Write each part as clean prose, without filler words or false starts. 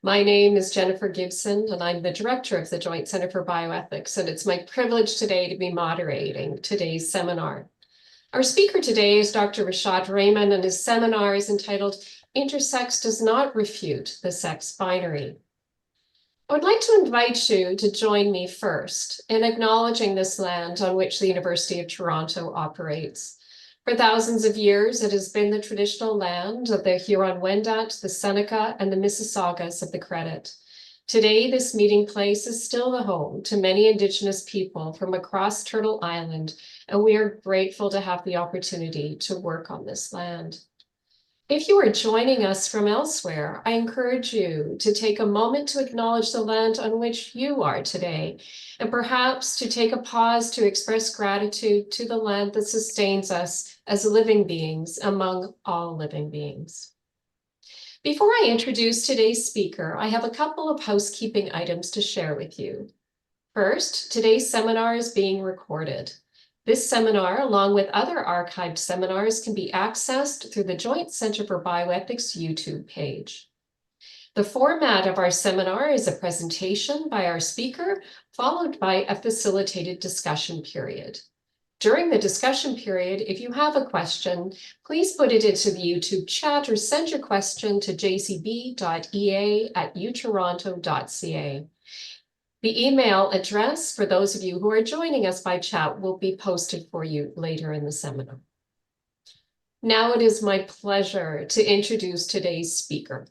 My name is Jennifer Gibson, and I'm the director of the Joint Center for Bioethics, and it's my privilege today to be moderating today's seminar. Our speaker today is Dr. Rashad Rehman, and his seminar is entitled Intersex Does Not Refute the Sex Binary. I would like to invite you to join me first in acknowledging this land on which the University of Toronto operates. For thousands of years, it has been the traditional land of the Huron-Wendat, the Seneca, and the Mississaugas of the Credit. Today, this meeting place is still the home to many Indigenous people from across Turtle Island, and we are grateful to have the opportunity to work on this land. If you are joining us from elsewhere, I encourage you to take a moment to acknowledge the land on which you are today, and perhaps to take a pause to express gratitude to the land that sustains us as living beings among all living beings. Before I introduce today's speaker, I have a couple of housekeeping items to share with you. First, today's seminar is being recorded. This seminar, along with other archived seminars, can be accessed through the Joint Center for Bioethics YouTube page. The format of our seminar is a presentation by our speaker, followed by a facilitated discussion period. During the discussion period, if you have a question, please put it into the YouTube chat or send your question to jcb.ea@utoronto.ca. The email address for those of you who are joining us by chat will be posted for you later in the seminar. Now it is my pleasure to introduce today's speaker.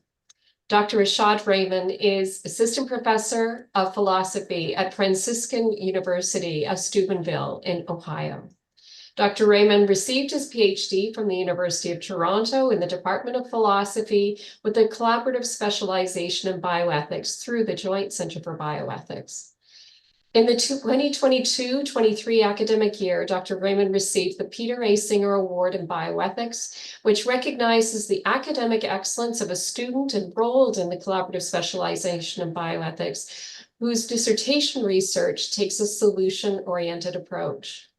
Dr. Rashad Rehman is Assistant Professor of Philosophy at Franciscan University of Steubenville in Ohio. Dr. Rehman received his PhD from the University of Toronto in the Department of Philosophy with a collaborative specialization in bioethics through the Joint Center for Bioethics. In the 2022-23 academic year, Dr. Rehman received the Peter A. Singer Award in Bioethics, which recognizes the academic excellence of a student enrolled in the collaborative specialization in bioethics, whose dissertation research takes a solution-oriented approach.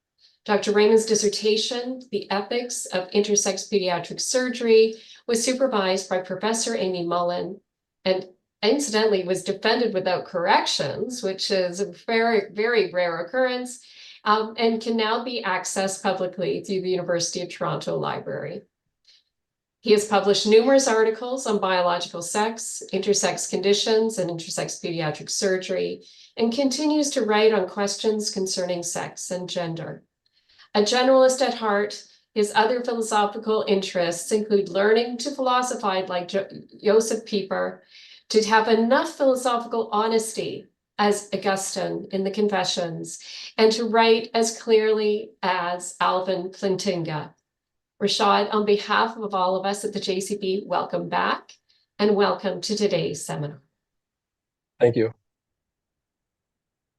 Dr. Rehman's dissertation, The Ethics of Intersex Pediatric Surgery, was supervised by Professor Amy Mullen and incidentally was defended without corrections, which is a very, very rare occurrence, and can now be accessed publicly through the University of Toronto Library. He has published numerous articles on biological sex, intersex conditions, and intersex pediatric surgery, and continues to write on questions concerning sex and gender. A generalist at heart, his other philosophical interests include learning to philosophize like Joseph Pieper, to have enough philosophical honesty as Augustine in the Confessions, and to write as clearly as Alvin Plantinga. Rashad, on behalf of all of us at the JCB, welcome back and welcome to today's seminar. Thank you.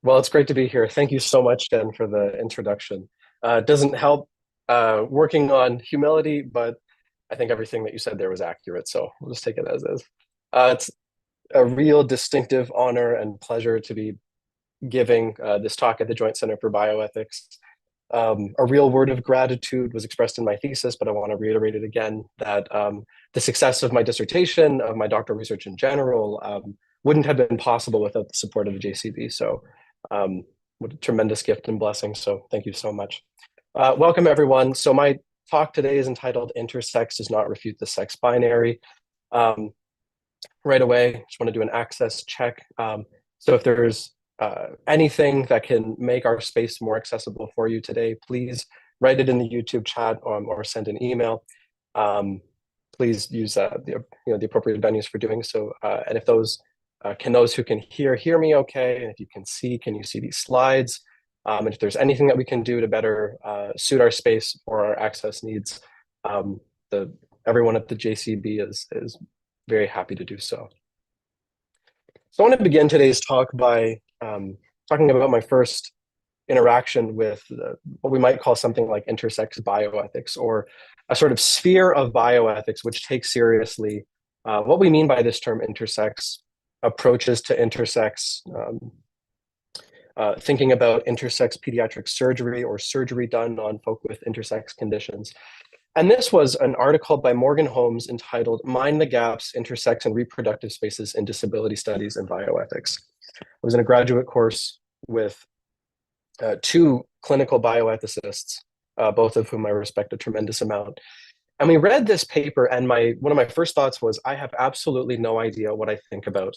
Well, it's great to be here. Thank you so much, Jen, for the introduction. It doesn't help working on humility, but I think everything that you said there was accurate, so we'll just take it as is. It's a real distinctive honor and pleasure to be giving this talk at the Joint Center for Bioethics. A real word of gratitude was expressed in my thesis, but I want to reiterate it again, that the success of my dissertation, of my doctoral research in general, wouldn't have been possible without the support of the JCB. So what a tremendous gift and blessing. So thank you so much. Welcome, everyone. So my talk today is entitled Intersex Does Not Refute the Sex Binary. Right away, just want to do an access check. So if there's anything that can make our space more accessible for you today, please write it in the YouTube chat or send an email. Please use the appropriate venues for doing so. And if those who can hear me okay, and if you can see these slides? And if there's anything that we can do to better suit our space for our access needs, everyone at the JCB is very happy to do so. So I want to begin today's talk by talking about my first interaction with what we might call something like intersex bioethics, or a sort of sphere of bioethics which takes seriously what we mean by this term intersex, approaches to intersex, thinking about intersex pediatric surgery or surgery done on folk with intersex conditions. And this was an article by Morgan Holmes entitled Mind the Gaps, Intersex and Reproductive Spaces in Disability Studies and Bioethics. It was in a graduate course with two clinical bioethicists, both of whom I respect a tremendous amount. And we read this paper, and one of my first thoughts was, I have absolutely no idea what I think about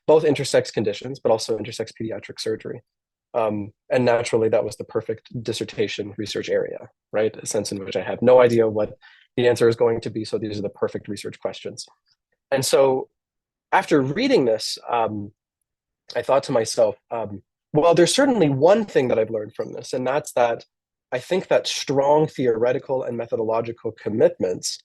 both intersex conditions, but also intersex pediatric surgery. And naturally, that was the perfect dissertation research area, right? A sense in which I have no idea what the answer is going to be. So these are the perfect research questions. And so after reading this, I thought to myself, well, there's certainly one thing that I've learned from this, and that's that I think that strong theoretical and methodological commitments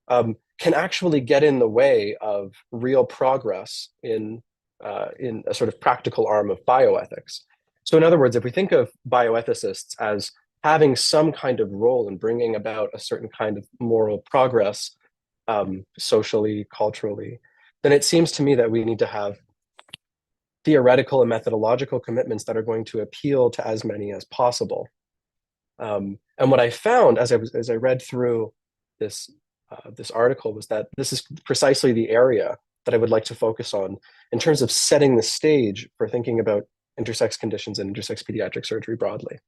can actually get in the way of real progress in a sort of practical arm of bioethics. So in other words, if we think of bioethicists as having some kind of role in bringing about a certain kind of moral progress, socially, culturally, then it seems to me that we need to have theoretical and methodological commitments that are going to appeal to as many as possible. And what I found as I read through this article was that this is precisely the area that I would like to focus on in terms of setting the stage for thinking about intersex conditions and intersex pediatric surgery broadly.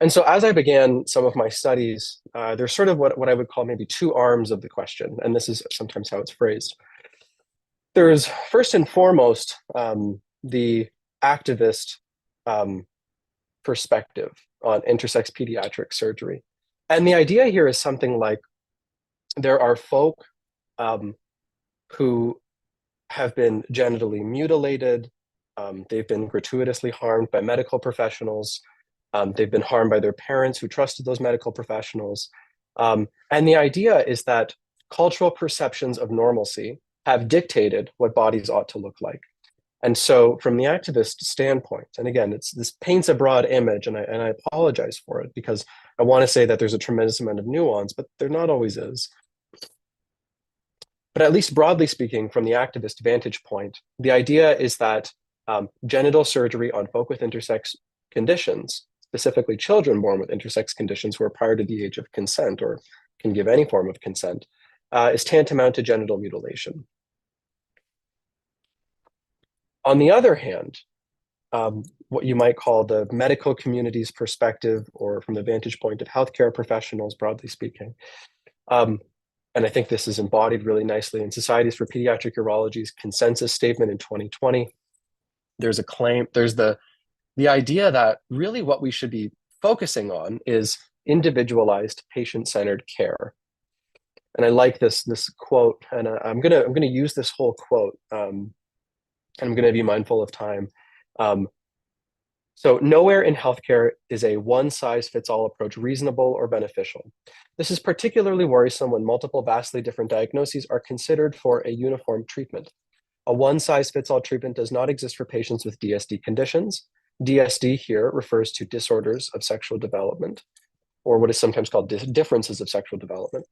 And so as I began some of my studies, there's sort of what I would call maybe two arms of the question, and this is sometimes how it's phrased. There's first and foremost the activist perspective on intersex pediatric surgery. And the idea here is something like there are folk who have been genitally mutilated, they've been gratuitously harmed by medical professionals, they've been harmed by their parents who trusted those medical professionals. And the idea is that cultural perceptions of normalcy have dictated what bodies ought to look like. And so from the activist standpoint, and again, this paints a broad image, and I apologize for it because I want to say that there's a tremendous amount of nuance, but there not always is. But at least broadly speaking, from the activist vantage point, the idea is that genital surgery on folk with intersex conditions, specifically children born with intersex conditions who are prior to the age of consent or can give any form of consent, is tantamount to genital mutilation. On the other hand, what you might call the medical community's perspective, or from the vantage point of healthcare professionals, broadly speaking, and I think this is embodied really nicely in Societies for Pediatric Urology's consensus statement in 2020. There's a claim, there's the idea that really what we should be focusing on is individualized patient-centered care. And I like this quote, and I'm gonna use this whole quote. I'm gonna be mindful of time. So nowhere in healthcare is a one-size-fits-all approach reasonable or beneficial. This is particularly worrisome when multiple vastly different diagnoses are considered for a uniform treatment. A one-size-fits-all treatment does not exist for patients with DSD conditions. DSD here refers to disorders of sexual development, or what is sometimes called differences of sexual development.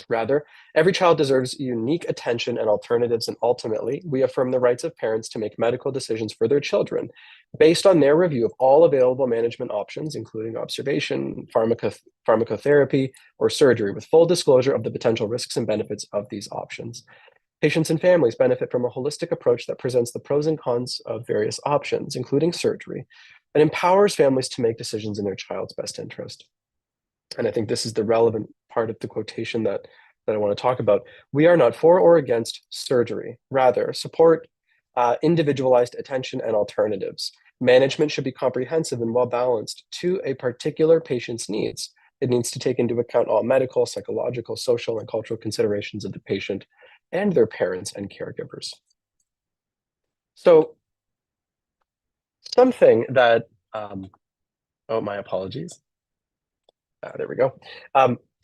Rather, every child deserves unique attention and alternatives, and ultimately, we affirm the rights of parents to make medical decisions for their children based on their review of all available management options, including observation, pharmacotherapy, or surgery, with full disclosure of the potential risks and benefits of these options. Patients and families benefit from a holistic approach that presents the pros and cons of various options, including surgery, and empowers families to make decisions in their child's best interest. And I think this is the relevant part of the quotation that I want to talk about. We are not for or against surgery. Rather, support individualized attention and alternatives. Management should be comprehensive and well-balanced to a particular patient's needs. It needs to take into account all medical, psychological, social, and cultural considerations of the patient and their parents and caregivers. So something that, oh, my apologies. There we go.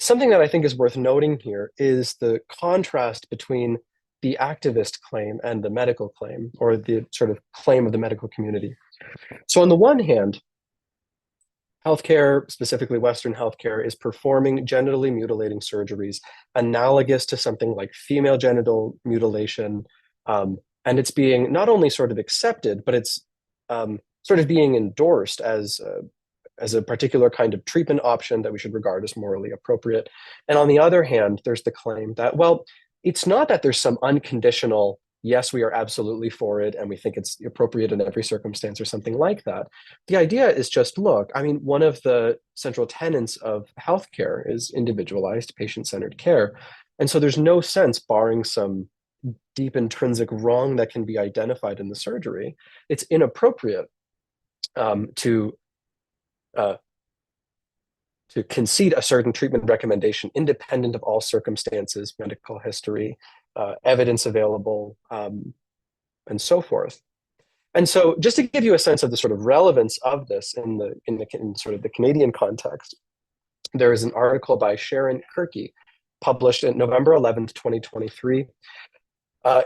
Something that I think is worth noting here is the contrast between the activist claim and the medical claim, or the sort of claim of the medical community. So on the one hand, healthcare, specifically Western healthcare, is performing genitally mutilating surgeries analogous to something like female genital mutilation. And it's being not only sort of accepted, but it's sort of being endorsed as as a particular kind of treatment option that we should regard as morally appropriate. And on the other hand, there's the claim that, well, it's not that there's some unconditional, yes, we are absolutely for it and we think it's appropriate in every circumstance or something like that. The idea is just, look, I mean, one of the central tenets of healthcare is individualized, patient-centered care. And so there's no sense, barring some deep intrinsic wrong that can be identified in the surgery, it's inappropriate to concede a certain treatment recommendation independent of all circumstances, medical history, evidence available, and so forth. And so, just to give you a sense of the sort of relevance of this in sort of the Canadian context, there is an article by Sharon Kirky published on November 11th, 2023,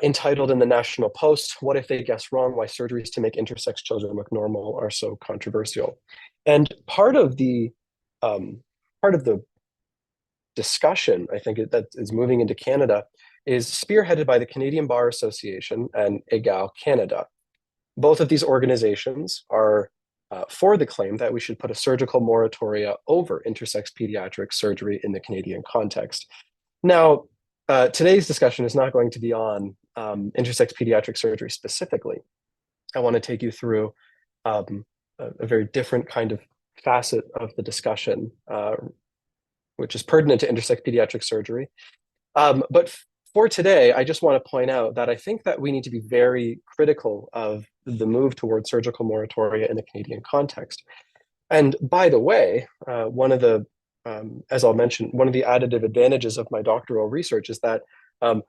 entitled in the National Post, "What if they guess wrong? Why surgeries to make intersex children look normal are so controversial." And part of the discussion, I think, that is moving into Canada is spearheaded by the Canadian Bar Association and Egal Canada. Both of these organizations are for the claim that we should put a surgical moratoria over intersex pediatric surgery in the Canadian context. Now, today's discussion is not going to be on intersex pediatric surgery specifically. I want to take you through a very different kind of facet of the discussion, which is pertinent to intersex pediatric surgery. But for today, I just want to point out that I think that we need to be very critical of the move towards surgical moratoria in the Canadian context. And by the way, as I'll mention, one of the additive advantages of my doctoral research is that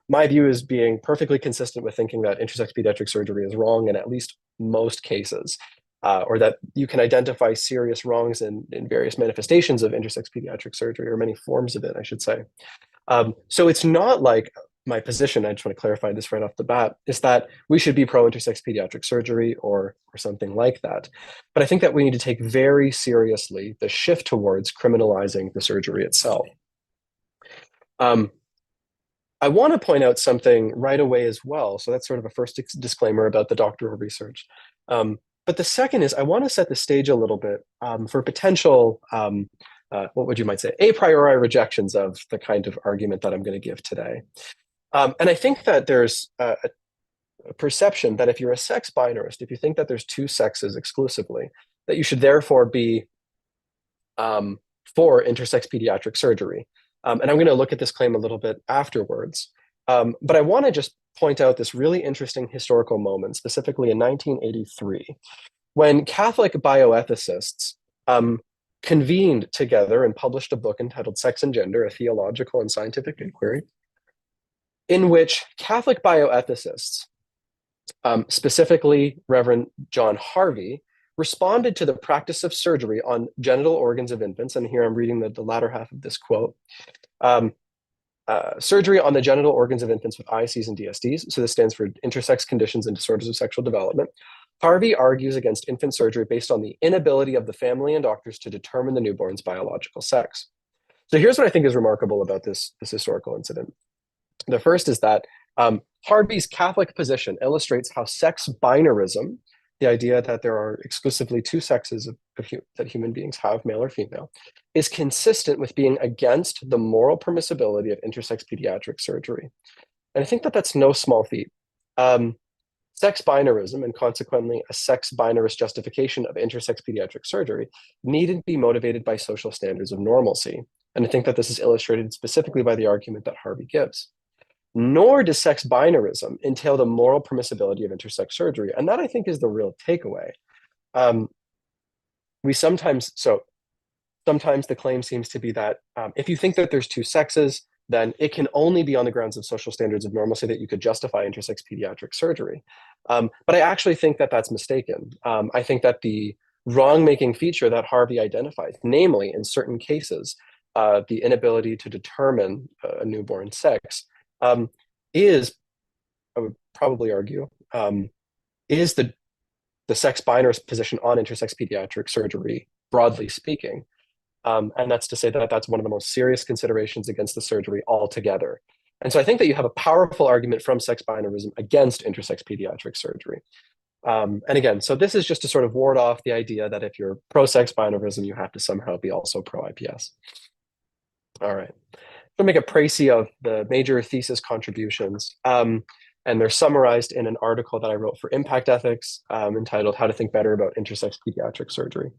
my view is being perfectly consistent with thinking that intersex pediatric surgery is wrong in at least most cases, or that you can identify serious wrongs in various manifestations of intersex pediatric surgery, or many forms of it, I should say. So it's not like my position, I just want to clarify this right off the bat, is that we should be pro-intersex pediatric surgery or something like that. But I think that we need to take very seriously the shift towards criminalizing the surgery itself. I want to point out something right away as well. So that's sort of a first disclaimer about the doctoral research. But the second is I want to set the stage a little bit for potential, what would you might say, a priori rejections of the kind of argument that I'm going to give today. And I think that there's a perception that if you're a sex binarist, if you think that there's two sexes exclusively, that you should therefore be for intersex pediatric surgery. And I'm going to look at this claim a little bit afterwards. But I want to just point out this really interesting historical moment, specifically in 1983, when Catholic bioethicists convened together and published a book entitled Sex and Gender, a Theological and Scientific Inquiry, in which Catholic bioethicists, specifically Reverend John Harvey, responded to the practice of surgery on genital organs of infants, and here I'm reading the latter half of this quote, surgery on the genital organs of infants with ICs and DSDs, so this stands for intersex conditions and disorders of sexual development. Harvey argues against infant surgery based on the inability of the family and doctors to determine the newborn's biological sex. So here's what I think is remarkable about this historical incident. The first is that Harvey's Catholic position illustrates how sex binarism, the idea that there are exclusively two sexes that human beings have, male or female, is consistent with being against the moral permissibility of intersex pediatric surgery. And I think that that's no small feat. Sex binarism, and consequently a sex binarist justification of intersex pediatric surgery, needn't be motivated by social standards of normalcy. And I think that this is illustrated specifically by the argument that Harvey gives. Nor does sex binarism entail the moral permissibility of intersex surgery. And that, I think, is the real takeaway. Sometimes the claim seems to be that if you think that there's two sexes, then it can only be on the grounds of social standards of normalcy that you could justify intersex pediatric surgery. But I actually think that that's mistaken. I think that the wrong-making feature that Harvey identified, namely in certain cases, the inability to determine a newborn sex, is, I would probably argue, is the sex binarist position on intersex pediatric surgery, broadly speaking. And that's to say that that's one of the most serious considerations against the surgery altogether. And so I think that you have a powerful argument from sex binarism against intersex pediatric surgery. And again, so this is just to sort of ward off the idea that if you're pro-sex binarism, you have to somehow be also pro-IPS. All right. To make a précis of the major thesis contributions, and they're summarized in an article that I wrote for Impact Ethics entitled How to Think Better About Intersex Pediatric Surgery.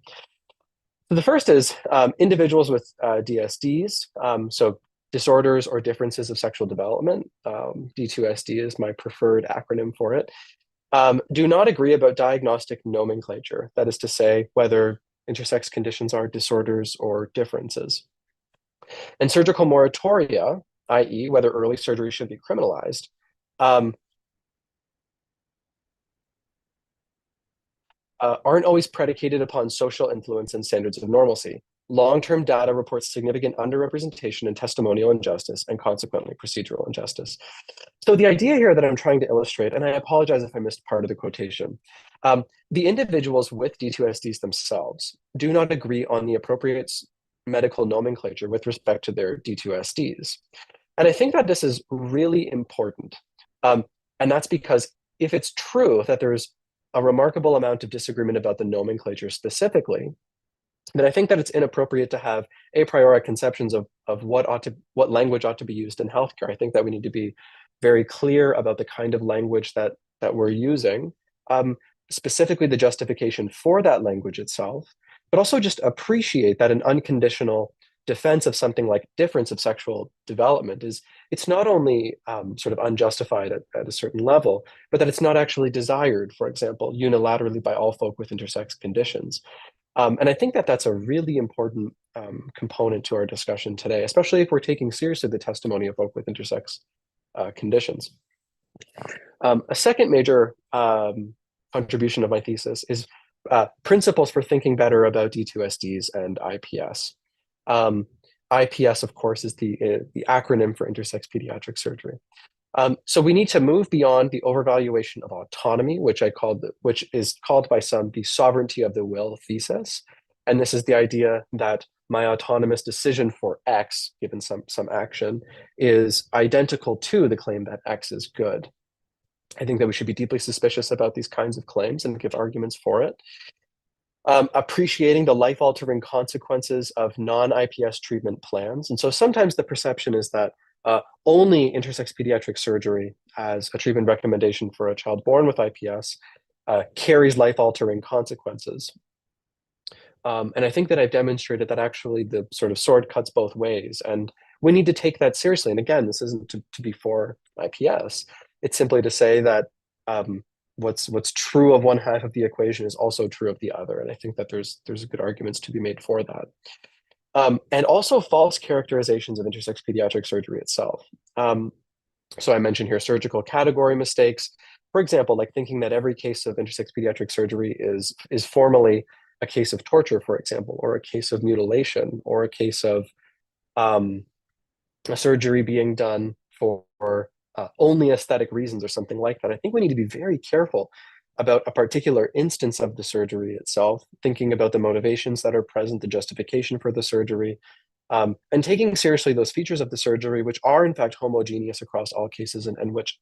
So the first is individuals with DSDs, so disorders or differences of sexual development. D2SD is my preferred acronym for it. Do not agree about diagnostic nomenclature, that is to say, whether intersex conditions are disorders or differences. And surgical moratoria, i.e., whether early surgery should be criminalized, aren't always predicated upon social influence and standards of normalcy. Long-term data reports significant underrepresentation and testimonial injustice and consequently procedural injustice. So the idea here that I'm trying to illustrate, and I apologize if I missed part of the quotation, the individuals with D2SDs themselves do not agree on the appropriate medical nomenclature with respect to their D2SDs. And I think that this is really important. And that's because if it's true that there's a remarkable amount of disagreement about the nomenclature specifically, then I think that it's inappropriate to have a priori conceptions of what language ought to be used in healthcare. I think that we need to be very clear about the kind of language that we're using, specifically the justification for that language itself, but also just appreciate that an unconditional defense of something like difference of sexual development it's not only sort of unjustified at a certain level, but that it's not actually desired, for example, unilaterally by all folk with intersex conditions. And I think that that's a really important component to our discussion today, especially if we're taking seriously the testimony of folk with intersex conditions. A second major contribution of my thesis is principles for thinking better about D2SDs and IPS. IPS, of course, is the acronym for intersex pediatric surgery. So we need to move beyond the overvaluation of autonomy, which is called by some the sovereignty of the will thesis. And this is the idea that my autonomous decision for X, given some action, is identical to the claim that X is good. I think that we should be deeply suspicious about these kinds of claims and give arguments for it. Appreciating the life-altering consequences of non-IPS treatment plans. And so sometimes the perception is that only intersex pediatric surgery as a treatment recommendation for a child born with IPS carries life-altering consequences. And I think that I've demonstrated that actually the sort of sword cuts both ways. And we need to take that seriously. And again, this isn't to be for IPS. It's simply to say that what's true of one half of the equation is also true of the other. And I think that there's good arguments to be made for that. And also false characterizations of intersex pediatric surgery itself. So I mentioned here surgical category mistakes. For example, like thinking that every case of intersex pediatric surgery is formally a case of torture, for example, or a case of mutilation, or a case of a surgery being done for only aesthetic reasons or something like that. I think we need to be very careful about a particular instance of the surgery itself, thinking about the motivations that are present, the justification for the surgery, and taking seriously those features of the surgery which are in fact homogeneous across all cases and which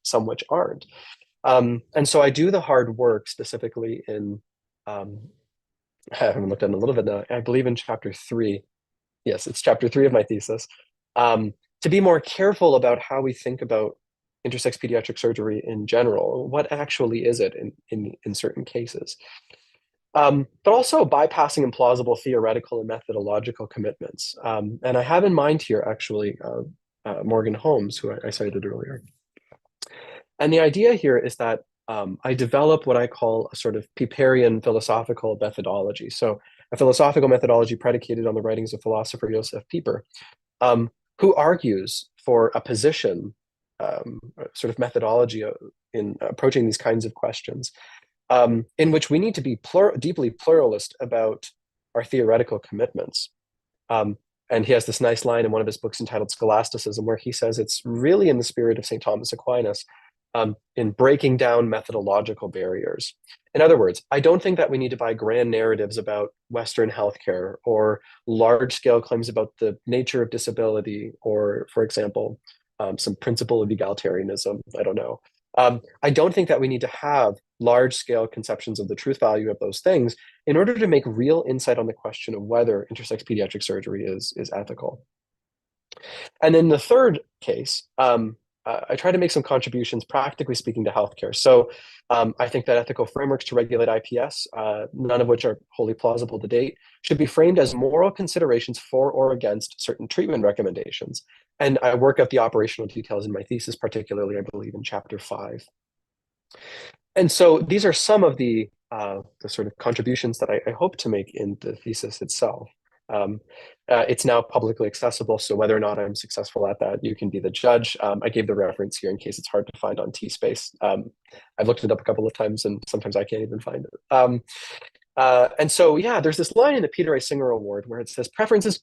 aren't. And so I do the hard work specifically in, I haven't looked at it in a little bit now, I believe in chapter 3. Yes, it's chapter 3 of my thesis, to be more careful about how we think about intersex pediatric surgery in general. What actually is it in certain cases? But also bypassing implausible theoretical and methodological commitments. And I have in mind here actually Morgan Holmes, who I cited earlier. And the idea here is that I develop what I call a sort of Peperian philosophical methodology. So a philosophical methodology predicated on the writings of philosopher Josef Pieper, who argues for a position, sort of methodology in approaching these kinds of questions, in which we need to be deeply pluralist about our theoretical commitments. And he has this nice line in one of his books entitled Scholasticism, where he says it's really in the spirit of St. Thomas Aquinas, in breaking down methodological barriers. In other words, I don't think that we need to buy grand narratives about Western healthcare or large-scale claims about the nature of disability or, for example, some principle of egalitarianism. I don't know. I don't think that we need to have large-scale conceptions of the truth value of those things in order to make real insight on the question of whether intersex pediatric surgery is ethical. And in the third case, I try to make some contributions, practically speaking, to healthcare. So I think that ethical frameworks to regulate IPS, none of which are wholly plausible to date, should be framed as moral considerations for or against certain treatment recommendations. And I work out the operational details in my thesis, particularly, I believe, in chapter 5. And so these are some of the sort of contributions that I hope to make in the thesis itself. It's now publicly accessible, so whether or not I'm successful at that, you can be the judge. I gave the reference here in case it's hard to find on T-Space. I've looked it up a couple of times, and sometimes I can't even find it. And so, yeah, there's this line in the Peter A. Singer Award where it says, preference is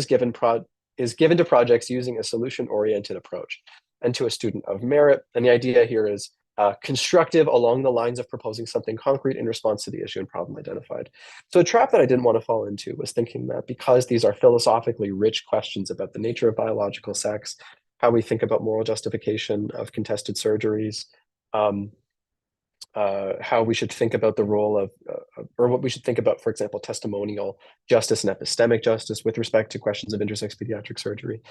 given to projects using a solution-oriented approach and to a student of merit. And the idea here is constructive along the lines of proposing something concrete in response to the issue and problem identified. So a trap that I didn't want to fall into was thinking that because these are philosophically rich questions about the nature of biological sex, how we think about moral justification of contested surgeries, how we should think about the role of, or what we should think about, for example, testimonial justice and epistemic justice with respect to questions of intersex pediatric surgery.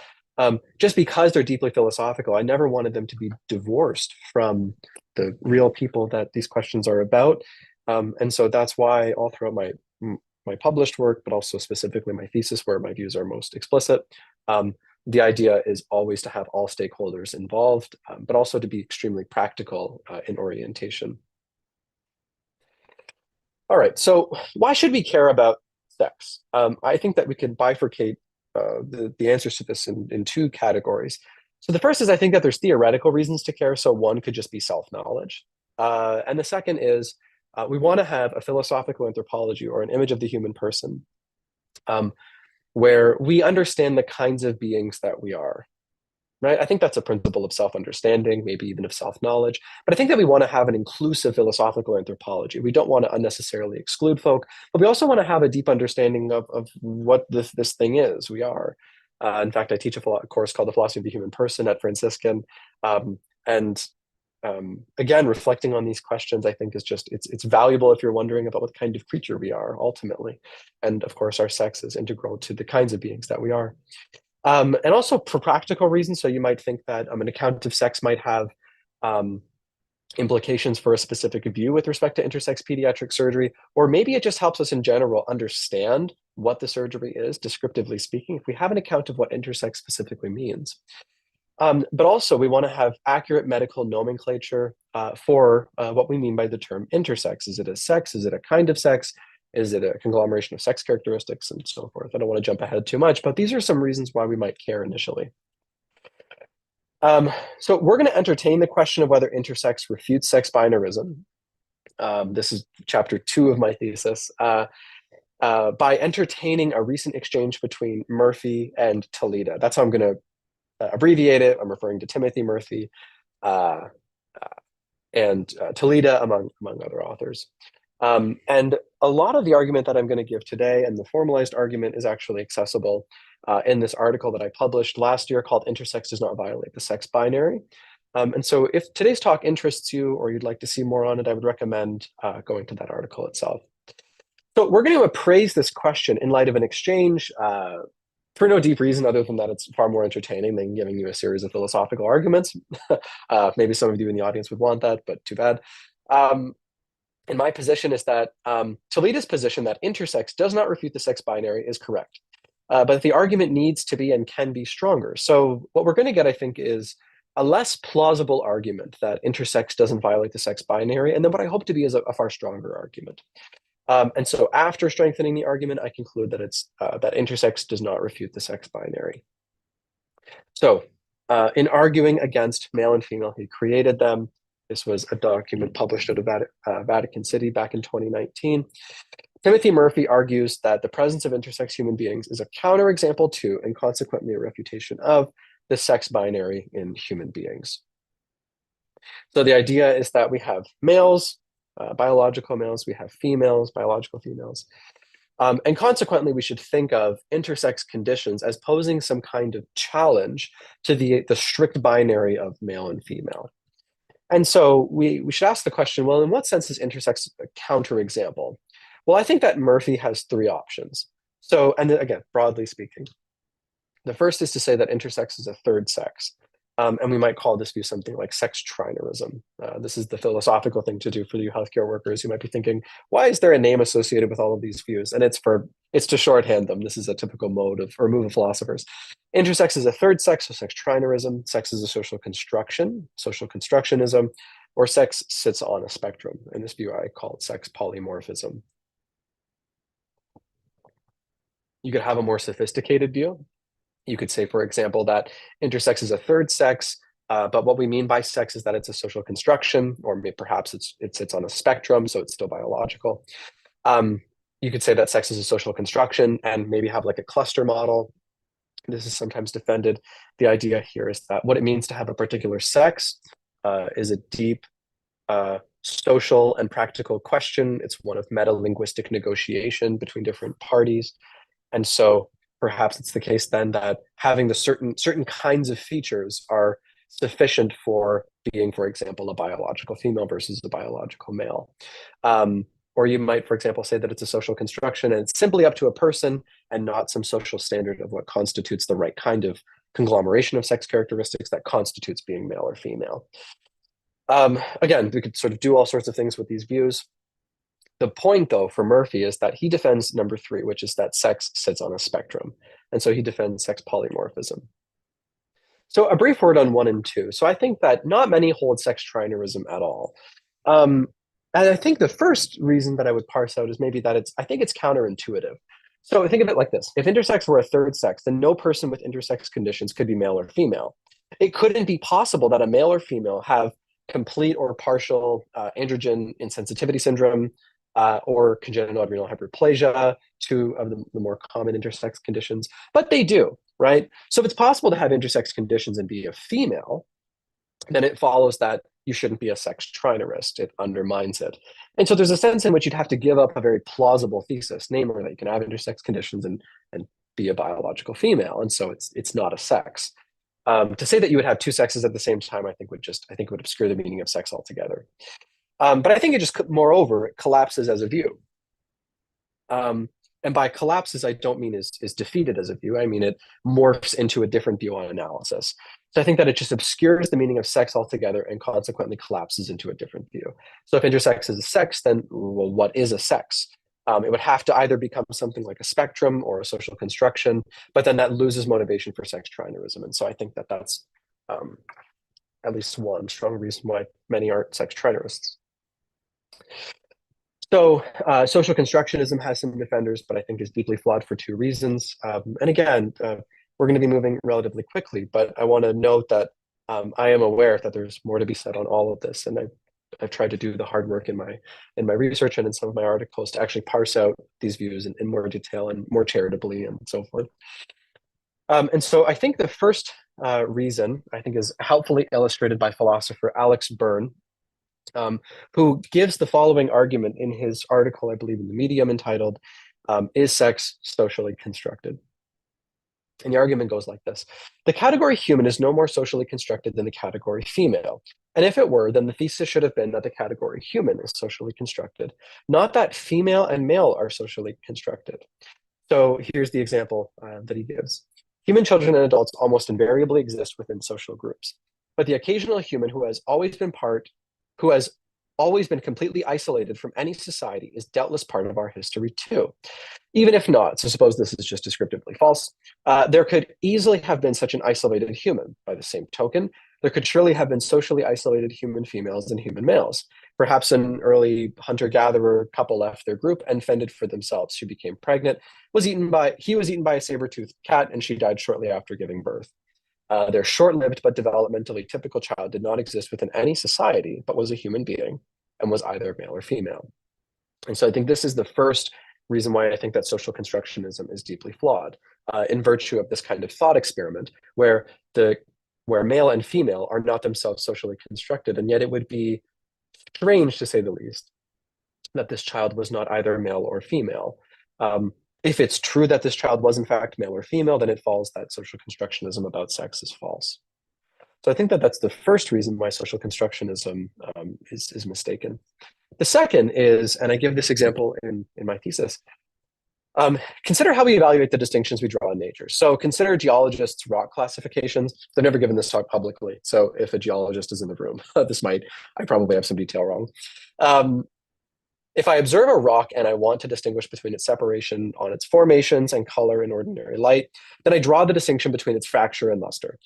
Just because they're deeply philosophical, I never wanted them to be divorced from the real people that these questions are about. And so that's why all throughout my published work, but also specifically my thesis, where my views are most explicit, the idea is always to have all stakeholders involved, but also to be extremely practical in orientation. All right, so why should we care about sex? I think that we can bifurcate the answers to this in two categories. So the first is I think that there's theoretical reasons to care. So one could just be self-knowledge. And the second is we want to have a philosophical anthropology or an image of the human person where we understand the kinds of beings that we are. Right? I think that's a principle of self-understanding, maybe even of self-knowledge. But I think that we want to have an inclusive philosophical anthropology. We don't want to unnecessarily exclude folk, but we also want to have a deep understanding of what this thing is, we are. In fact, I teach a course called The Philosophy of the Human Person at Franciscan. Again, reflecting on these questions, I think is just, it's valuable if you're wondering about what kind of creature we are ultimately. And of course, our sex is integral to the kinds of beings that we are. And also for practical reasons, so you might think that an account of sex might have implications for a specific view with respect to intersex pediatric surgery, or maybe it just helps us in general understand what the surgery is, descriptively speaking, if we have an account of what intersex specifically means. But also we want to have accurate medical nomenclature for what we mean by the term intersex. Is it a sex? Is it a kind of sex? Is it a conglomeration of sex characteristics and so forth? I don't want to jump ahead too much, but these are some reasons why we might care initially. So we're going to entertain the question of whether intersex refutes sex binarism. This is chapter 2 of my thesis. By entertaining a recent exchange between Murphy and Toledo. That's how I'm going to abbreviate it. I'm referring to Timothy Murphy and Toledo, among other authors. And a lot of the argument that I'm going to give today and the formalized argument is actually accessible in this article that I published last year called Intersex Does Not Violate the Sex Binary. And so if today's talk interests you or you'd like to see more on it, I would recommend going to that article itself. So we're going to appraise this question in light of an exchange for no deep reason other than that it's far more entertaining than giving you a series of philosophical arguments. Maybe some of you in the audience would want that, but too bad. And my position is that Toledo's position that intersex does not refute the sex binary is correct. But the argument needs to be and can be stronger. So what we're going to get, I think, is a less plausible argument that intersex doesn't violate the sex binary. And then what I hope to be is a far stronger argument. And so after strengthening the argument, I conclude that it's that intersex does not refute the sex binary. So in arguing against male and female, he created them. This was a document published out of Vatican City back in 2019. Timothy Murphy argues that the presence of intersex human beings is a counterexample to, and consequently a refutation of, the sex binary in human beings. So the idea is that we have males, biological males, we have females, biological females. And consequently, we should think of intersex conditions as posing some kind of challenge to the strict binary of male and female. And so we should ask the question, well, in what sense is intersex a counterexample? Well, I think that Murphy has three options. So, and again, broadly speaking, the first is to say that intersex is a third sex. And we might call this view something like sex trinerism. This is the philosophical thing to do for you healthcare workers who might be thinking, why is there a name associated with all of these views? And it's to shorthand them. This is a typical mode of or move of philosophers. Intersex is a third sex, so sex trinerism. Sex is a social construction, social constructionism, or sex sits on a spectrum. In this view, I call it sex polymorphism. You could have a more sophisticated view. You could say, for example, that intersex is a third sex, but what we mean by sex is that it's a social construction, or perhaps it sits on a spectrum, so it's still biological. You could say that sex is a social construction and maybe have like a cluster model. This is sometimes defended. The idea here is that what it means to have a particular sex is a deep social and practical question. It's one of meta-linguistic negotiation between different parties. And so perhaps it's the case then that having the certain kinds of features are sufficient for being, for example, a biological female versus a biological male. Or you might, for example, say that it's a social construction and it's simply up to a person and not some social standard of what constitutes the right kind of conglomeration of sex characteristics that constitutes being male or female. Again, we could sort of do all sorts of things with these views. The point, though, for Murphy is that he defends number three, which is that sex sits on a spectrum. And so he defends sex polymorphism. So a brief word on one and two. So I think that not many hold sex trinerism at all. And I think the first reason that I would parse out is maybe that I think it's counterintuitive. So think of it like this. If intersex were a third sex, then no person with intersex conditions could be male or female. It couldn't be possible that a male or female have complete or partial androgen insensitivity syndrome, or congenital adrenal hyperplasia, two of the more common intersex conditions, but they do, right? So if it's possible to have intersex conditions and be a female, then it follows that you shouldn't be a sex trinerist. It undermines it. And so there's a sense in which you'd have to give up a very plausible thesis, namely that you can have intersex conditions and be a biological female. And so it's not a sex. To say that you would have two sexes at the same time, I think would obscure the meaning of sex altogether. But I think it just, moreover, it collapses as a view. And by collapses, I don't mean is defeated as a view. I mean it morphs into a different view on analysis. So I think that it just obscures the meaning of sex altogether and consequently collapses into a different view. So if intersex is a sex, then, well, what is a sex? It would have to either become something like a spectrum or a social construction, but then that loses motivation for sex trinerism. And so I think that that's at least one strong reason why many aren't sex trinerists. So social constructionism has some defenders, but I think is deeply flawed for two reasons. And again, we're going to be moving relatively quickly, but I want to note that I am aware that there's more to be said on all of this, and I've tried to do the hard work in my research and in some of my articles to actually parse out these views in more detail and more charitably and so forth. And so I think the first reason I think is helpfully illustrated by philosopher Alex Byrne, who gives the following argument in his article, I believe in the Medium, entitled, Is Sex Socially Constructed? And the argument goes like this. The category human is no more socially constructed than the category female. And if it were, then the thesis should have been that the category human is socially constructed, not that female and male are socially constructed. So here's the example that he gives. Human children and adults almost invariably exist within social groups, but the occasional human who has always been completely isolated from any society is doubtless part of our history too. Even if not, so suppose this is just descriptively false, there could easily have been such an isolated human. By the same token, there could surely have been socially isolated human females and human males. Perhaps an early hunter-gatherer couple left their group and fended for themselves. She became pregnant, he was eaten by a saber-toothed cat, and she died shortly after giving birth. Their short-lived but developmentally typical child did not exist within any society, but was a human being and was either male or female. And so I think this is the first reason why I think that social constructionism is deeply flawed, in virtue of this kind of thought experiment where male and female are not themselves socially constructed, and yet it would be strange, to say the least, that this child was not either male or female. If it's true that this child was in fact male or female, then it follows that social constructionism about sex is false. So I think that that's the first reason why social constructionism is mistaken. The second is, and I give this example in my thesis, consider how we evaluate the distinctions we draw in nature. So consider geologists' rock classifications. They've never given this talk publicly. So if a geologist is in the room, I probably have some detail wrong. If I observe a rock and I want to distinguish between its separation on its formations and color in ordinary light, then I draw the distinction between its fracture and luster.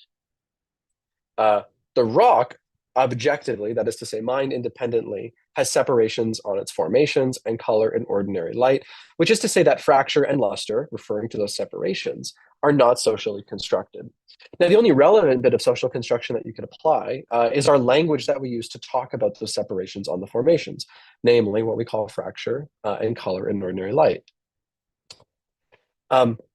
The rock, objectively, that is to say, mind independently, has separations on its formations and color in ordinary light, which is to say that fracture and luster, referring to those separations, are not socially constructed. Now, the only relevant bit of social construction that you can apply is our language that we use to talk about those separations on the formations, namely what we call fracture and color in ordinary light.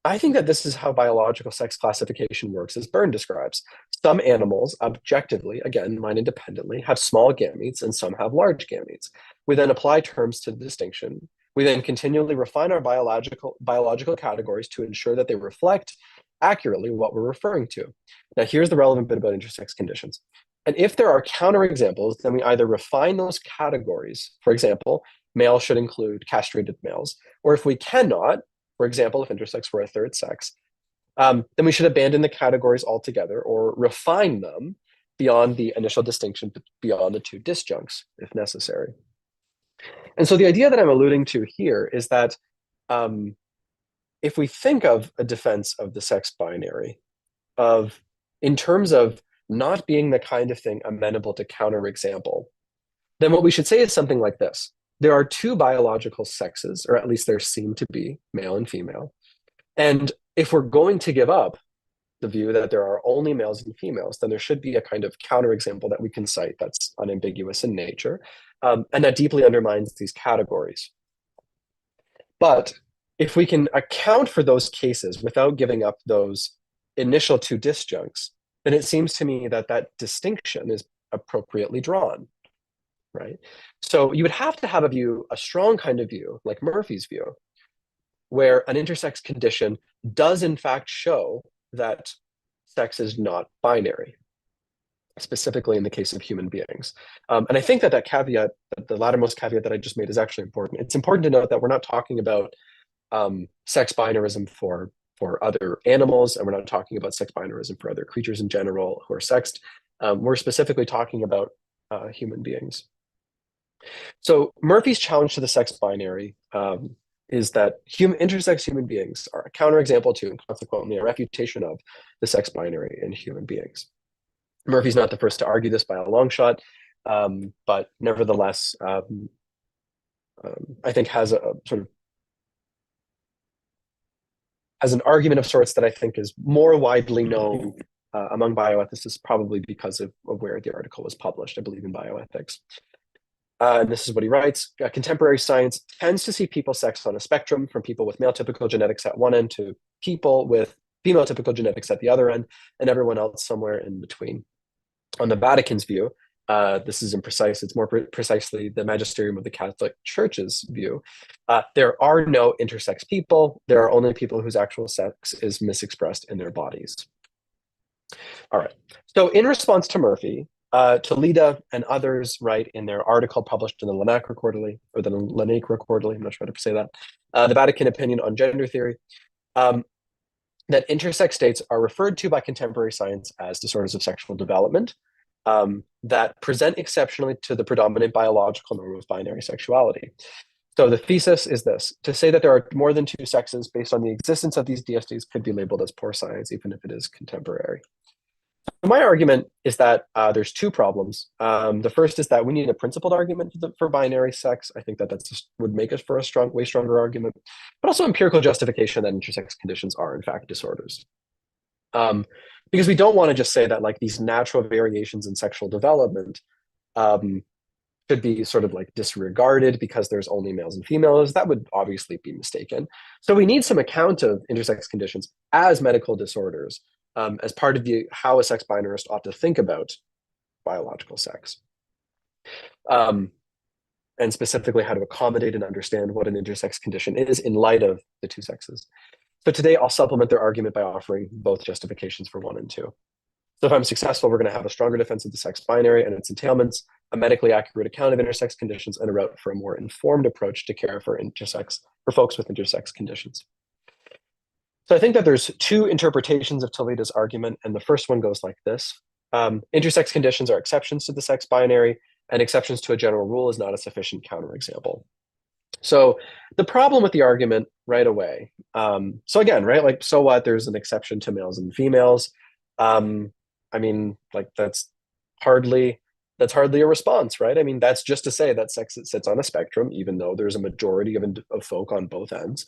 I think that this is how biological sex classification works, as Byrne describes. Some animals, objectively, again, mind independently, have small gametes and some have large gametes. We then apply terms to the distinction. We then continually refine our biological categories to ensure that they reflect accurately what we're referring to. Now, here's the relevant bit about intersex conditions. And if there are counterexamples, then we either refine those categories. For example, male should include castrated males. Or if we cannot, for example, if intersex were a third sex, then we should abandon the categories altogether or refine them beyond the initial distinction, beyond the two disjuncts, if necessary. And so the idea that I'm alluding to here is that if we think of a defense of the sex binary, in terms of not being the kind of thing amenable to counterexample, then what we should say is something like this. There are two biological sexes, or at least there seem to be, male and female. And if we're going to give up the view that there are only males and females, then there should be a kind of counterexample that we can cite that's unambiguous in nature, and that deeply undermines these categories. But if we can account for those cases without giving up those initial two disjuncts, then it seems to me that that distinction is appropriately drawn. Right? So you would have to have a strong kind of view, like Murphy's view, where an intersex condition does in fact show that sex is not binary, specifically in the case of human beings. And I think that that caveat, the lattermost caveat that I just made, is actually important. It's important to note that we're not talking about sex binarism for other animals, and we're not talking about sex binarism for other creatures in general who are sexed. We're specifically talking about human beings. So Murphy's challenge to the sex binary is that intersex human beings are a counterexample to, and consequently a refutation of, the sex binary in human beings. Murphy's not the first to argue this by a long shot, but nevertheless, I think has an argument of sorts that I think is more widely known among bioethicists, probably because of where the article was published, I believe, in Bioethics. And this is what he writes. Contemporary science tends to see people sex on a spectrum, from people with male typical genetics at one end to people with female typical genetics at the other end, and everyone else somewhere in between. On the Vatican's view, this is imprecise, it's more precisely the magisterium of the Catholic Church's view, there are no intersex people. There are only people whose actual sex is misexpressed in their bodies. All right. So in response to Murphy, Toledo and others write in their article published in the Lanacre Quarterly, or the Lanacre Quarterly, I'm not sure how to say that, the Vatican Opinion on Gender Theory, that intersex states are referred to by contemporary science as disorders of sexual development that present exceptionally to the predominant biological norm of binary sexuality. So the thesis is this: to say that there are more than two sexes based on the existence of these DSDs could be labeled as poor science, even if it is contemporary. My argument is that there's two problems. The first is that we need a principled argument for binary sex. I think that would make us for a way stronger argument, but also empirical justification that intersex conditions are in fact disorders. Because we don't want to just say that like these natural variations in sexual development should be sort of like disregarded because there's only males and females. That would obviously be mistaken. So we need some account of intersex conditions as medical disorders, as part of how a sex binarist ought to think about biological sex. And specifically how to accommodate and understand what an intersex condition is in light of the two sexes. So today I'll supplement their argument by offering both justifications for one and two. So if I'm successful, we're going to have a stronger defense of the sex binary and its entailments, a medically accurate account of intersex conditions, and a route for a more informed approach to care for folks with intersex conditions. So I think that there's two interpretations of Toledo's argument, and the first one goes like this. Intersex conditions are exceptions to the sex binary, and exceptions to a general rule is not a sufficient counterexample. So the problem with the argument right away. So again, right, like, so what? There's an exception to males and females. I mean, like, that's hardly a response, right? I mean, that's just to say that sex sits on a spectrum, even though there's a majority of folk on both ends.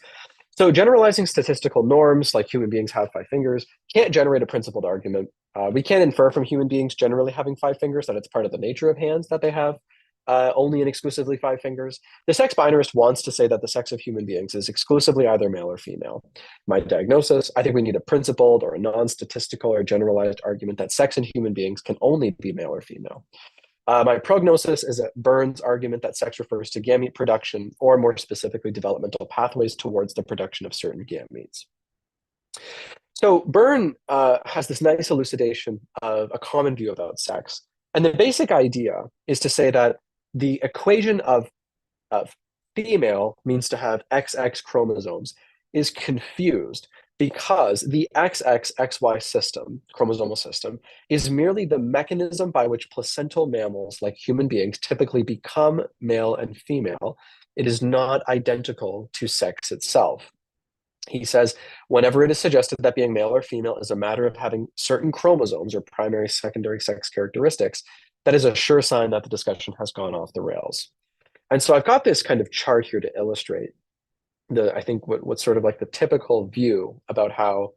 So generalizing statistical norms, like human beings have 5 fingers, can't generate a principled argument. We can't infer from human beings generally having 5 fingers that it's part of the nature of hands that they have only and exclusively 5 fingers. The sex binarist wants to say that the sex of human beings is exclusively either male or female. My diagnosis, I think we need a principled or a non-statistical or generalized argument that sex in human beings can only be male or female. My prognosis is that Byrne's argument that sex refers to gamete production, or more specifically, developmental pathways towards the production of certain gametes. So Byrne has this nice elucidation of a common view about sex. And the basic idea is to say that the equation of female means to have XX chromosomes is confused because the XXXY system, chromosomal system, is merely the mechanism by which placental mammals, like human beings, typically become male and female. It is not identical to sex itself. He says, whenever it is suggested that being male or female is a matter of having certain chromosomes or primary, secondary sex characteristics, that is a sure sign that the discussion has gone off the rails. And so I've got this kind of chart here to illustrate I think what's sort of like the typical view about how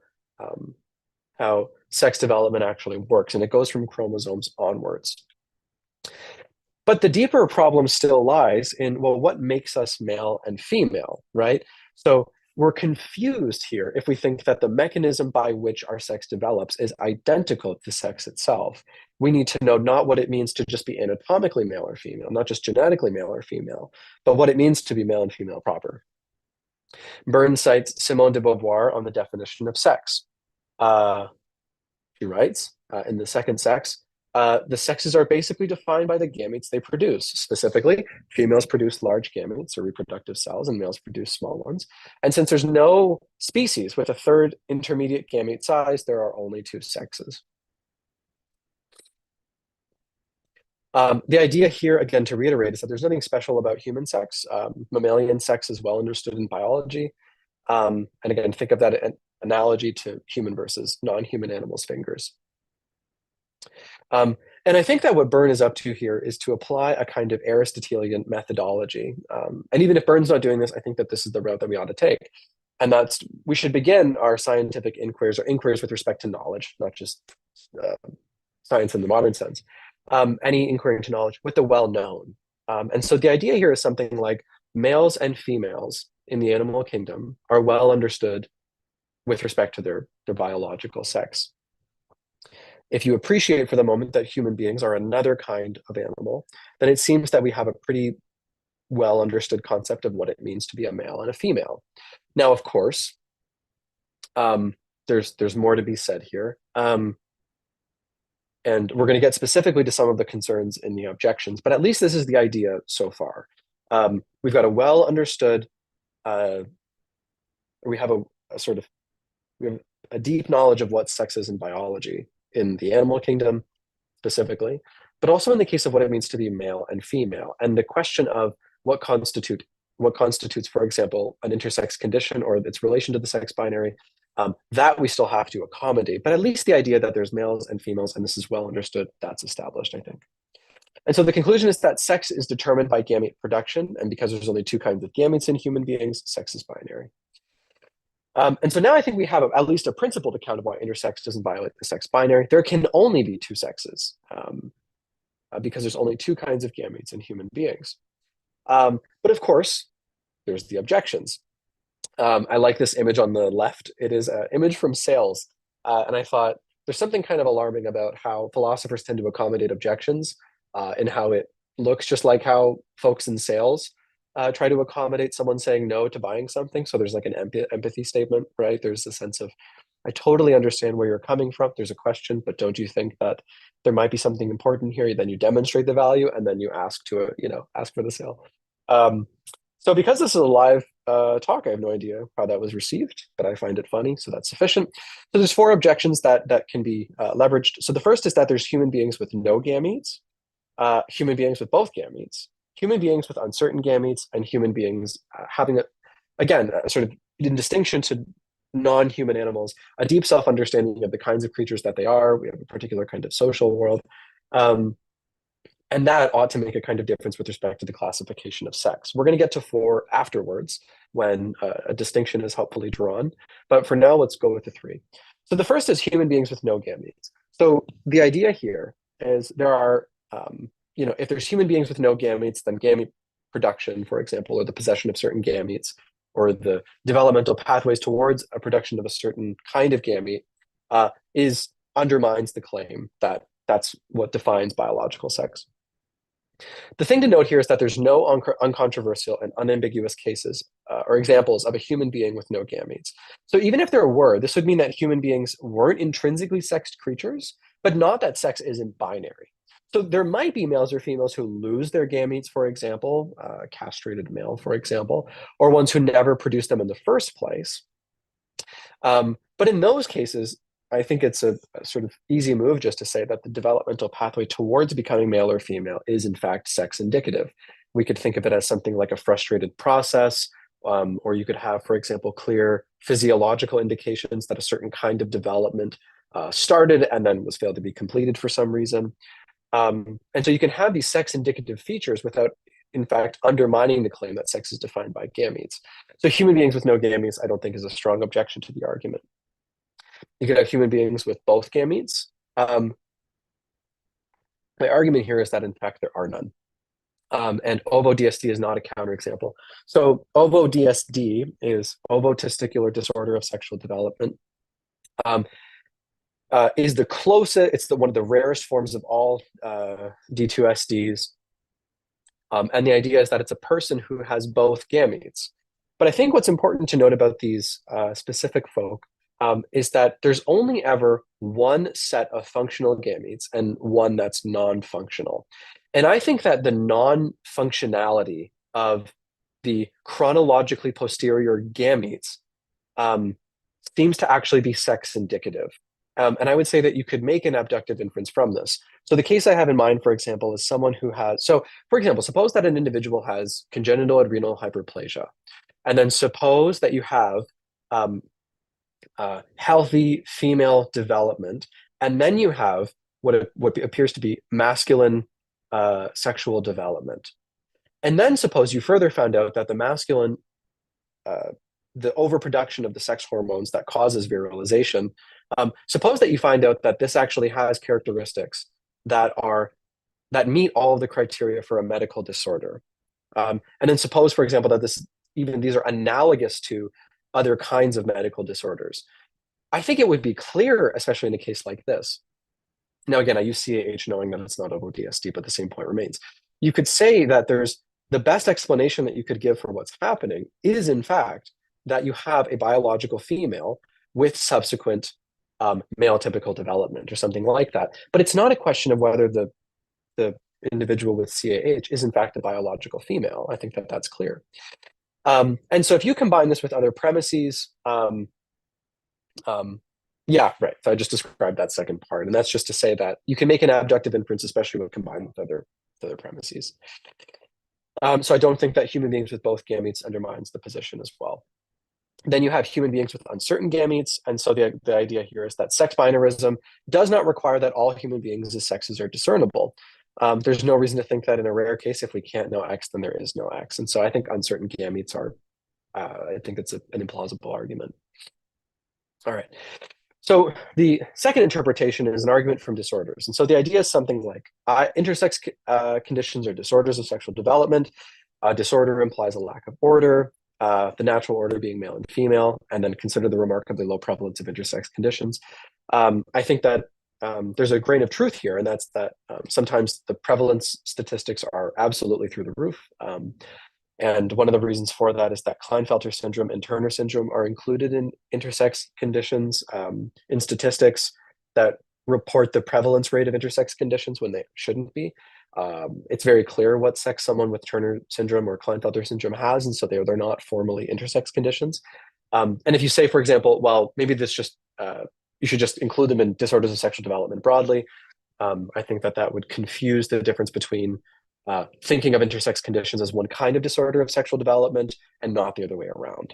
sex development actually works, and it goes from chromosomes onwards. But the deeper problem still lies in, well, what makes us male and female, right? So we're confused here if we think that the mechanism by which our sex develops is identical to sex itself. We need to know not what it means to just be anatomically male or female, not just genetically male or female, but what it means to be male and female proper. Byrne cites Simone de Beauvoir on the definition of sex. She writes, in The Second Sex, the sexes are basically defined by the gametes they produce. Specifically, females produce large gametes or reproductive cells, and males produce small ones. And since there's no species with a third intermediate gamete size, there are only 2 sexes. The idea here, again, to reiterate, is that there's nothing special about human sex. Mammalian sex is well understood in biology. And again, think of that analogy to human versus non-human animals' fingers. And I think that what Byrne is up to here is to apply a kind of Aristotelian methodology. And even if Byrne's not doing this, I think that this is the route that we ought to take. And that's, we should begin our scientific inquiries or inquiries with respect to knowledge, not just science in the modern sense. Any inquiry into knowledge with the well-known. And so the idea here is something like males and females in the animal kingdom are well understood with respect to their biological sex. If you appreciate for the moment that human beings are another kind of animal, then it seems that we have a pretty well understood concept of what it means to be a male and a female. Now, of course, there's more to be said here. And we're going to get specifically to some of the concerns in the objections, but at least this is the idea so far. We've got a well understood, we have a deep knowledge of what sex is in biology in the animal kingdom specifically, but also in the case of what it means to be male and female. And the question of what constitutes, for example, an intersex condition or its relation to the sex binary, that we still have to accommodate. But at least the idea that there's males and females, and this is well understood, that's established, I think. And so the conclusion is that sex is determined by gamete production, and because there's only 2 kinds of gametes in human beings, sex is binary. And so now I think we have at least a principled account of why intersex doesn't violate the sex binary. There can only be 2 sexes because there's only 2 kinds of gametes in human beings. But of course, there's the objections. I like this image on the left. It is an image from sales. And I thought there's something kind of alarming about how philosophers tend to accommodate objections and how it looks just like how folks in sales try to accommodate someone saying no to buying something. So there's like an empathy statement, right? There's a sense of I totally understand where you're coming from. There's a question, but don't you think that there might be something important here? Then you demonstrate the value, and then you ask to, ask for the sale. So because this is a live talk, I have no idea how that was received, but I find it funny, so that's sufficient. So there's 4 objections that can be leveraged. So the first is that there's human beings with no gametes, human beings with both gametes, human beings with uncertain gametes, and human beings having, again, sort of in distinction to non-human animals, a deep self-understanding of the kinds of creatures that they are. We have a particular kind of social world. And that ought to make a kind of difference with respect to the classification of sex. We're going to get to 4 afterwards when a distinction is helpfully drawn. But for now, let's go with the 3. So the first is human beings with no gametes. So the idea here is there are, if there's human beings with no gametes, then gamete production, for example, or the possession of certain gametes, or the developmental pathways towards a production of a certain kind of gamete, undermines the claim that that's what defines biological sex. The thing to note here is that there's no uncontroversial and unambiguous cases or examples of a human being with no gametes. So even if there were, this would mean that human beings weren't intrinsically sexed creatures, but not that sex isn't binary. So there might be males or females who lose their gametes, for example, a castrated male, for example, or ones who never produce them in the first place. But in those cases, I think it's a sort of easy move just to say that the developmental pathway towards becoming male or female is in fact sex indicative. We could think of it as something like a frustrated process, or you could have, for example, clear physiological indications that a certain kind of development started and then was failed to be completed for some reason. And so you can have these sex indicative features without, in fact, undermining the claim that sex is defined by gametes. So human beings with no gametes, I don't think is a strong objection to the argument. You could have human beings with both gametes. My argument here is that, in fact, there are none. And ovo-DSD is not a counterexample. So ovo-DSD is ovo-testicular disorder of sexual development. Is the closest, it's one of the rarest forms of all D2SDs. And the idea is that it's a person who has both gametes. But I think what's important to note about these specific folk is that there's only ever one set of functional gametes and one that's non-functional. And I think that the non-functionality of the chronologically posterior gametes seems to actually be sex indicative. And I would say that you could make an abductive inference from this. So the case I have in mind, for example, is someone who has, so for example, suppose that an individual has congenital adrenal hyperplasia. And then suppose that you have healthy female development, and then you have what appears to be masculine sexual development. And then suppose you further found out that the masculine, the overproduction of the sex hormones that causes virilization, suppose that you find out that this actually has characteristics that meet all of the criteria for a medical disorder. And then suppose, for example, that these are analogous to other kinds of medical disorders. I think it would be clear, especially in a case like this. Now, again, I use CAH knowing that it's not ovo-DSD, but the same point remains. You could say that there's the best explanation that you could give for what's happening is, in fact, that you have a biological female with subsequent male typical development or something like that. But it's not a question of whether the individual with CAH is, in fact, a biological female. I think that that's clear. And so if you combine this with other premises, yeah, right. So I just described that second part. And that's just to say that you can make an abductive inference, especially when combined with other premises. So I don't think that human beings with both gametes undermines the position as well. Then you have human beings with uncertain gametes. And so the idea here is that sex binarism does not require that all human beings' sexes are discernible. There's no reason to think that in a rare case, if we can't know X, then there is no X. And so I think uncertain gametes are, I think it's an implausible argument. All right. So the second interpretation is an argument from disorders. And so the idea is something like intersex conditions are disorders of sexual development. Disorder implies a lack of order, the natural order being male and female, and then consider the remarkably low prevalence of intersex conditions. I think that there's a grain of truth here, and that's that sometimes the prevalence statistics are absolutely through the roof. And one of the reasons for that is that Klinefelter syndrome and Turner syndrome are included in intersex conditions in statistics that report the prevalence rate of intersex conditions when they shouldn't be. It's very clear what sex someone with Turner syndrome or Klinefelter syndrome has, and so they're not formally intersex conditions. And if you say, for example, well, maybe this just you should just include them in disorders of sexual development broadly, I think that would confuse the difference between thinking of intersex conditions as one kind of disorder of sexual development and not the other way around.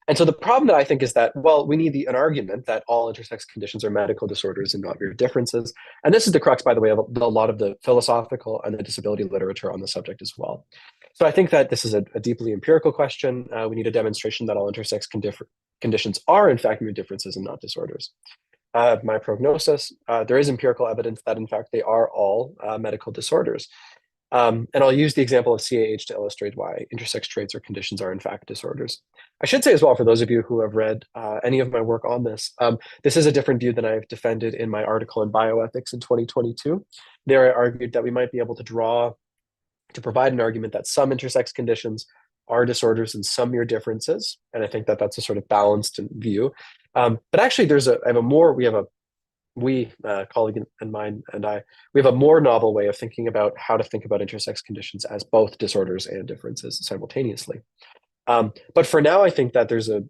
And so the problem that I think is that, well, we need an argument that all intersex conditions are medical disorders and not mere differences. And this is the crux, by the way, of a lot of the philosophical and the disability literature on the subject as well. So I think that this is a deeply empirical question. We need a demonstration that all intersex conditions are, in fact, mere differences and not disorders. My prognosis, there is empirical evidence that, in fact, they are all medical disorders. And I'll use the example of CAH to illustrate why intersex traits or conditions are, in fact, disorders. I should say as well, for those of you who have read any of my work on this, this is a different view than I've defended in my article in Bioethics in 2022. There I argued that we might be able to provide an argument that some intersex conditions are disorders and some mere differences. And I think that that's a sort of balanced view. But actually, colleague and mine and I, we have a more novel way of thinking about how to think about intersex conditions as both disorders and differences simultaneously. But for now, I think that there's a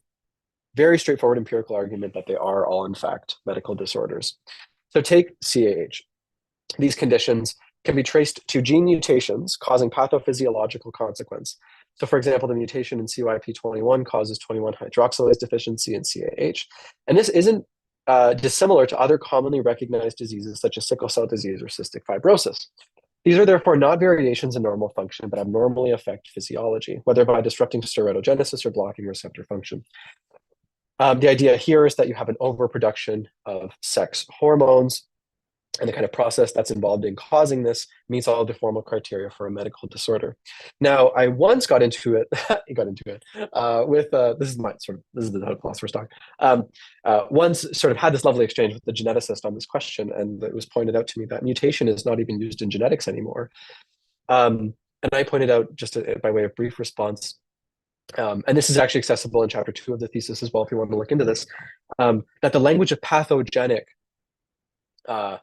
very straightforward empirical argument that they are all, in fact, medical disorders. So take CAH. These conditions can be traced to gene mutations causing pathophysiological consequence. So for example, the mutation in CYP21 causes 21 hydroxylase deficiency in CAH. And this isn't dissimilar to other commonly recognized diseases such as sickle cell disease or cystic fibrosis. These are therefore not variations in normal function, but abnormally affect physiology, whether by disrupting steroidogenesis or blocking receptor function. The idea here is that you have an overproduction of sex hormones, and the kind of process that's involved in causing this meets all of the formal criteria for a medical disorder. Now, I once got into it with this is the philosopher's talk. Once sort of had this lovely exchange with the geneticist on this question, and it was pointed out to me that mutation is not even used in genetics anymore. And I pointed out, just by way of brief response, and this is actually accessible in chapter 2 of the thesis as well, if you want to look into this, that the language of pathogenic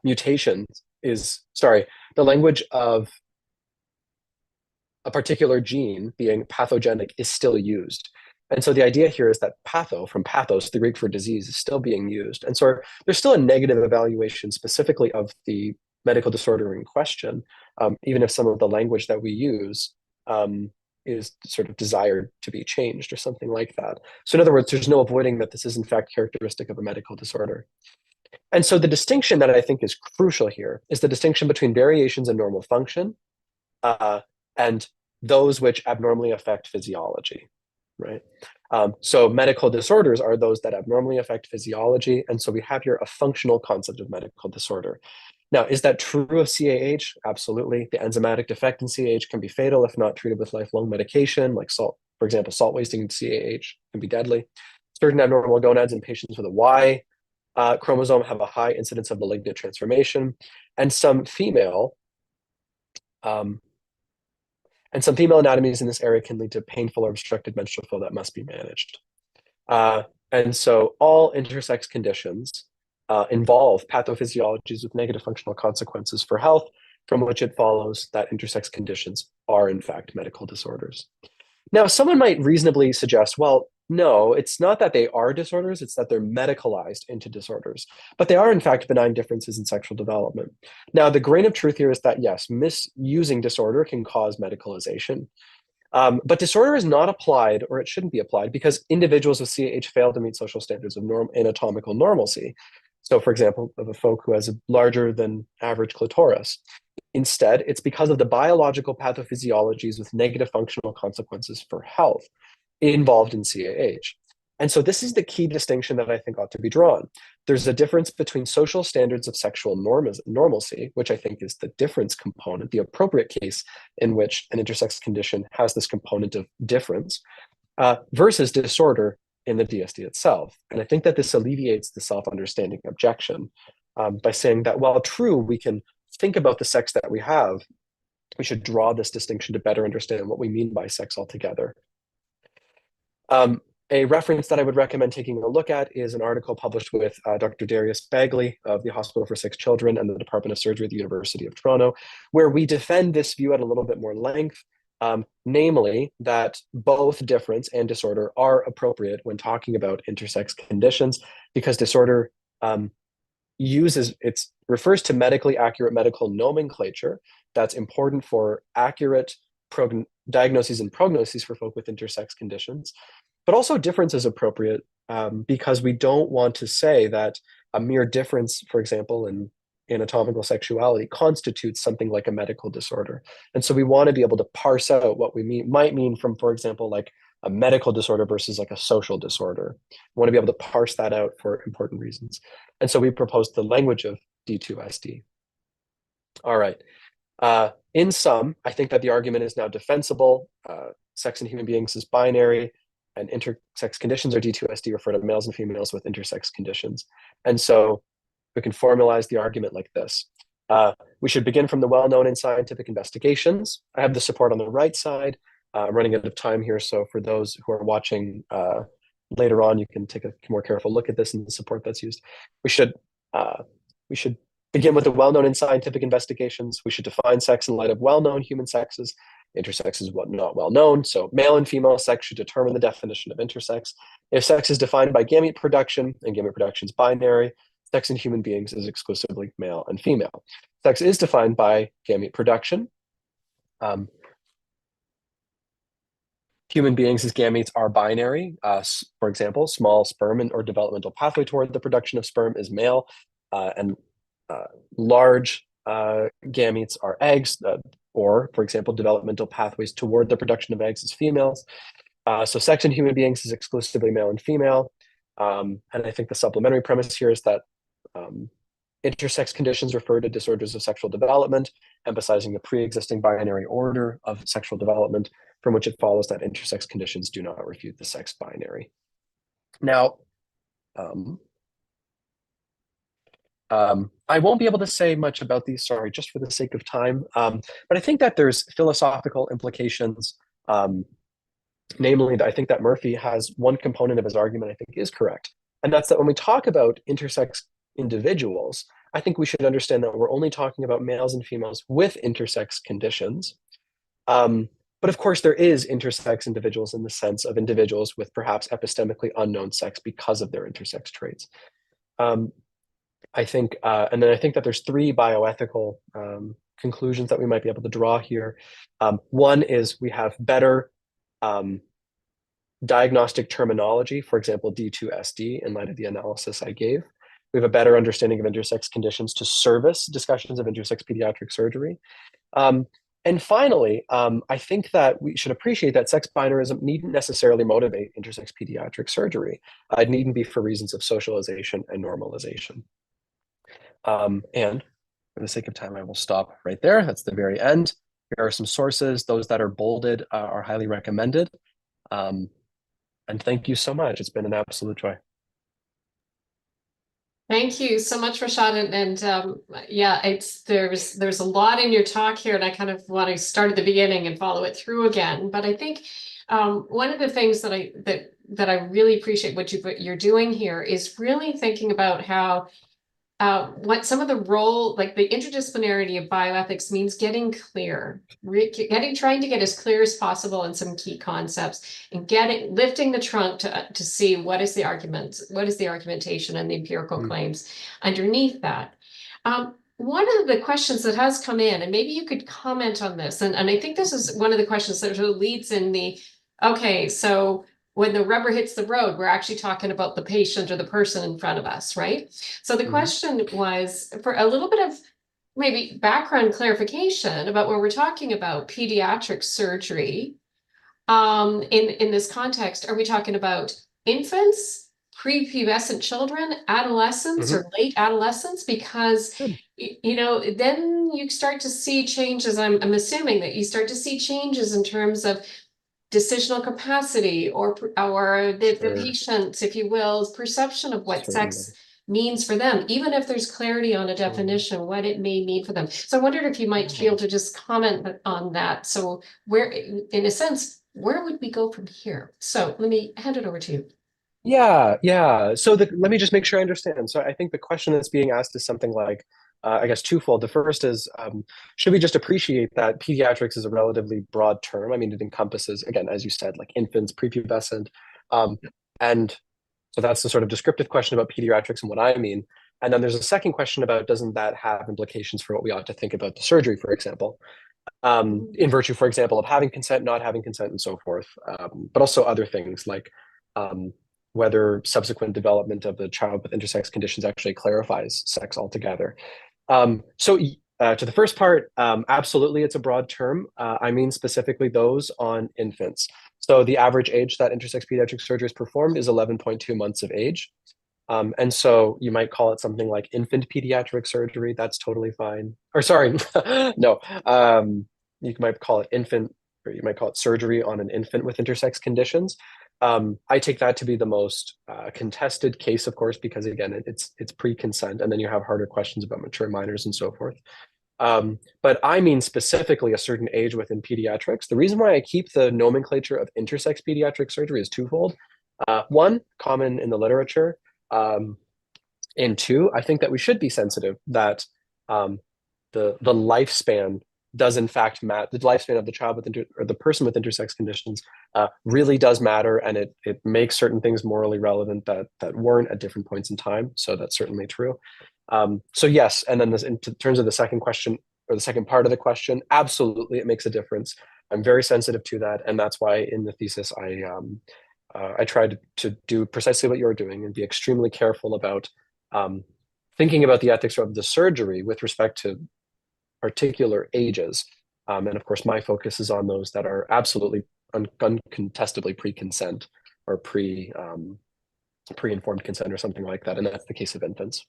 mutations the language of a particular gene being pathogenic is still used. And so the idea here is that patho, from pathos, the Greek for disease, is still being used. And so there's still a negative evaluation specifically of the medical disorder in question, even if some of the language that we use is sort of desired to be changed or something like that. So in other words, there's no avoiding that this is in fact characteristic of a medical disorder. And so the distinction that I think is crucial here is the distinction between variations in normal function and those which abnormally affect physiology, right? So medical disorders are those that abnormally affect physiology. And so we have here a functional concept of medical disorder. Now, is that true of CAH? Absolutely. The enzymatic defect in CAH can be fatal if not treated with lifelong medication, like salt, for example, salt wasting in CAH can be deadly. Certain abnormal gonads in patients with a Y chromosome have a high incidence of malignant transformation, and some female anatomies in this area can lead to painful or obstructed menstrual flow that must be managed. And so all intersex conditions involve pathophysiologies with negative functional consequences for health, from which it follows that intersex conditions are in fact medical disorders. Now, someone might reasonably suggest, well, no, it's not that they are disorders, it's that they're medicalized into disorders. But they are, in fact, benign differences in sexual development. Now, the grain of truth here is that, yes, misusing disorder can cause medicalization. But disorder is not applied, or it shouldn't be applied, because individuals with CAH fail to meet social standards of anatomical normalcy. So, for example, of a folk who has a larger than average clitoris. Instead, it's because of the biological pathophysiologies with negative functional consequences for health involved in CAH. And so this is the key distinction that I think ought to be drawn. There's a difference between social standards of sexual normalcy, which I think is the difference component, the appropriate case in which an intersex condition has this component of difference, versus disorder in the DSD itself. And I think that this alleviates the self-understanding objection by saying that, while true, we can think about the sex that we have we should draw this distinction to better understand what we mean by sex altogether. A reference that I would recommend taking a look at is an article published with Dr. Darius Bagley of the Hospital for Sick Children and the Department of Surgery at the University of Toronto, where we defend this view at a little bit more length, namely that both difference and disorder are appropriate when talking about intersex conditions, because disorder refers to medically accurate medical nomenclature that's important for accurate diagnoses and prognoses for folk with intersex conditions. But also difference is appropriate because we don't want to say that a mere difference, for example, in anatomical sexuality constitutes something like a medical disorder. And so we want to be able to parse out what we might mean from, for example, like a medical disorder versus like a social disorder. We want to be able to parse that out for important reasons. And so we proposed the language of D2SD. All right. In sum, I think that the argument is now defensible. Sex in human beings is binary, and intersex conditions, or D2SD, refer to males and females with intersex conditions. And so we can formalize the argument like this. We should begin from the well-known in scientific investigations. I have the support on the right side. I'm running out of time here, so for those who are watching later on, you can take a more careful look at this and the support that's used. We should begin with the well-known in scientific investigations. We should define sex in light of well-known human sexes. Intersex is what not well known, so male and female sex should determine the definition of intersex. If sex is defined by gamete production, and gamete production is binary, sex in human beings is exclusively male and female. Sex is defined by gamete production. Human beings as gametes are binary. For example, small sperm or developmental pathway toward the production of sperm is male, and large gametes are eggs, or, for example, developmental pathways toward the production of eggs is females. So sex in human beings is exclusively male and female. And I think the supplementary premise here is that intersex conditions refer to disorders of sexual development, emphasizing the pre-existing binary order of sexual development, from which it follows that intersex conditions do not refute the sex binary. Now, I won't be able to say much about these, sorry, just for the sake of time. But I think that there's philosophical implications, namely that I think that Murphy has one component of his argument I think is correct. And that's that when we talk about intersex individuals, I think we should understand that we're only talking about males and females with intersex conditions. But of course, there is intersex individuals in the sense of individuals with perhaps epistemically unknown sex because of their intersex traits. I think, and then I think that there's three bioethical conclusions that we might be able to draw here. One is we have better diagnostic terminology, for example, D2SD, in light of the analysis I gave. We have a better understanding of intersex conditions to service discussions of intersex pediatric surgery. And finally, I think that we should appreciate that sex binarism needn't necessarily motivate intersex pediatric surgery. It needn't be for reasons of socialization and normalization. And for the sake of time, I will stop right there. That's the very end. Here are some sources. Those that are bolded are highly recommended. And thank you so much. It's been an absolute joy. Thank you so much, Rashad. And yeah, there's a lot in your talk here, and I kind of want to start at the beginning and follow it through again. But I think one of the things that I really appreciate what you're doing here is really thinking about how what some of the role, like the interdisciplinarity of bioethics means getting clear, trying to get as clear as possible in some key concepts and lifting the trunk to see what is the argument, what is the argumentation and the empirical claims underneath that. One of the questions that has come in, and maybe you could comment on this, and I think this is one of the questions that sort of leads in okay, so when the rubber hits the road, we're actually talking about the patient or the person in front of us, right? So the question was for a little bit of maybe background clarification about when we're talking about pediatric surgery. In this context, are we talking about infants, prepubescent children, adolescents, or late adolescents? Because then you start to see changes. I'm assuming that you start to see changes in terms of decisional capacity or the patient, if you will, perception of what sex means for them, even if there's clarity on a definition, what it may mean for them. So I wondered if you might be able to just comment on that. So where, in a sense, where would we go from here? So let me hand it over to you. Yeah. So let me just make sure I understand. So I think the question that's being asked is something like, I guess twofold. The first is, should we just appreciate that pediatrics is a relatively broad term? I mean, it encompasses, again, as you said, like infants, prepubescent. And so that's the sort of descriptive question about pediatrics and what I mean. And then there's a second question about, doesn't that have implications for what we ought to think about the surgery, for example? In virtue, for example, of having consent, not having consent, and so forth, but also other things like whether subsequent development of the child with intersex conditions actually clarifies sex altogether. So to the first part, absolutely, it's a broad term. I mean specifically those on infants. So the average age that intersex pediatric surgery is performed is 11.2 months of age. And so you might call it something like infant pediatric surgery. That's totally fine. Or sorry, no. You might call it infant, or you might call it surgery on an infant with intersex conditions. I take that to be the most contested case, of course, because again, it's pre-consent, and then you have harder questions about mature minors and so forth. But I mean specifically a certain age within pediatrics. The reason why I keep the nomenclature of intersex pediatric surgery is twofold. One, common in the literature. And two, I think that we should be sensitive that the lifespan does in fact matter. The lifespan of the child with or the person with intersex conditions really does matter, and it makes certain things morally relevant that weren't at different points in time. So that's certainly true. So yes, and then in terms of the second question or the second part of the question, absolutely, it makes a difference. I'm very sensitive to that, and that's why in the thesis I tried to do precisely what you're doing and be extremely careful about thinking about the ethics of the surgery with respect to particular ages. And of course, my focus is on those that are absolutely uncontestably pre-consent or pre-informed consent or something like that. And that's the case of infants.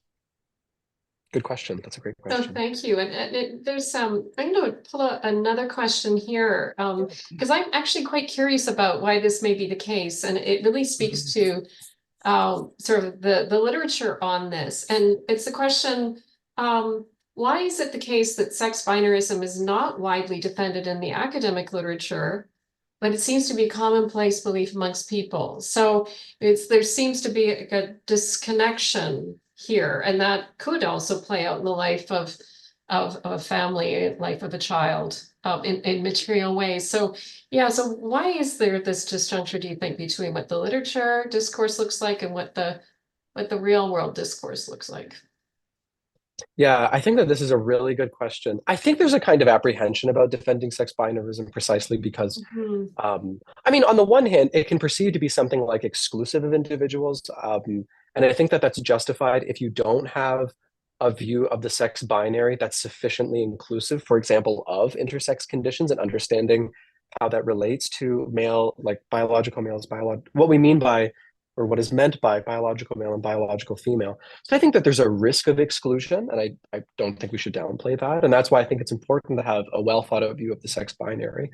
Good question. That's a great question. So thank you. And there's I'm going to pull out another question here because I'm actually quite curious about why this may be the case, and it really speaks to sort of the literature on this. And it's the question, why is it the case that sex binarism is not widely defended in the academic literature, but it seems to be a commonplace belief amongst people? So there seems to be a disconnection here, and that could also play out in the life of a family, life of a child, in material ways. So yeah, so why is there this disjuncture, do you think, between what the literature discourse looks like and what the real world discourse looks like? Yeah, I think that this is a really good question. I think there's a kind of apprehension about defending sex binarism precisely because, I mean, on the one hand, it can perceive to be something like exclusive of individuals. And I think that that's justified if you don't have a view of the sex binary that's sufficiently inclusive, for example, of intersex conditions and understanding how that relates to male, like biological males, what we mean by or what is meant by biological male and biological female. So I think that there's a risk of exclusion, and I don't think we should downplay that. And that's why I think it's important to have a well thought out view of the sex binary.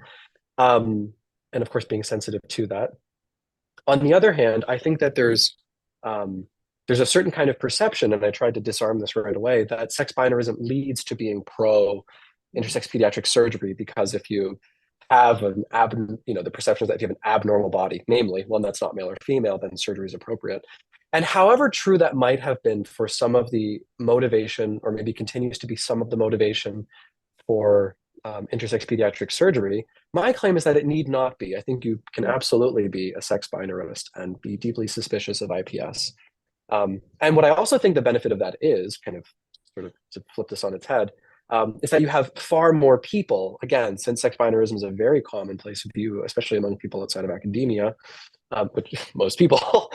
And of course, being sensitive to that. On the other hand, I think that there's a certain kind of perception, and I tried to disarm this right away, that sex binarism leads to being pro intersex pediatric surgery, because if you have the perception is that if you have an abnormal body, namely one that's not male or female, then surgery is appropriate. And however true that might have been for some of the motivation, or maybe continues to be some of the motivation for intersex pediatric surgery, my claim is that it need not be. I think you can absolutely be a sex binarist and be deeply suspicious of IPS. And what I also think the benefit of that is, kind of sort of to flip this on its head, is that you have far more people, again, since sex binarism is a very commonplace view, especially among people outside of academia, which most people,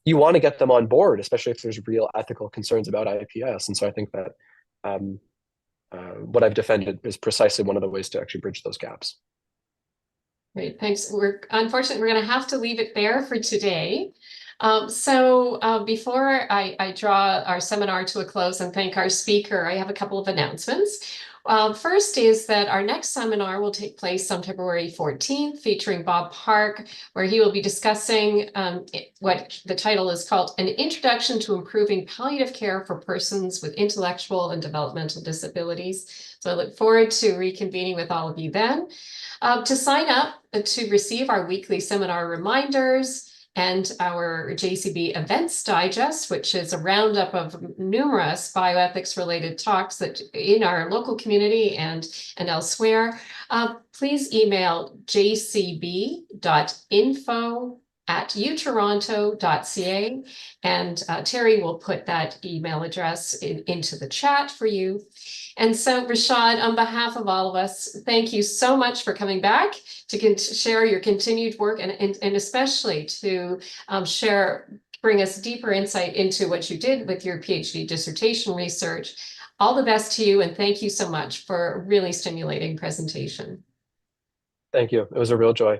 you want to get them on board, especially if there's real ethical concerns about IPS. And so I think that what I've defended is precisely one of the ways to actually bridge those gaps. Great, thanks. Unfortunately, we're going to have to leave it there for today. So before I draw our seminar to a close and thank our speaker, I have a couple of announcements. First is that our next seminar will take place on February 14th, featuring Bob Park, where he will be discussing what the title is called An Introduction to Improving Palliative Care for Persons with Intellectual and Developmental Disabilities. So I look forward to reconvening with all of you then. To sign up to receive our weekly seminar reminders and our JCB Events Digest, which is a roundup of numerous bioethics related talks that in our local community and elsewhere, please email jcb.info@utoronto.ca, and Terry will put that email address into the chat for you. And so, Rashad, on behalf of all of us, thank you so much for coming back to share your continued work and especially to bring us deeper insight into what you did with your PhD dissertation research. All the best to you, and thank you so much for a really stimulating presentation. Thank you. It was a real joy.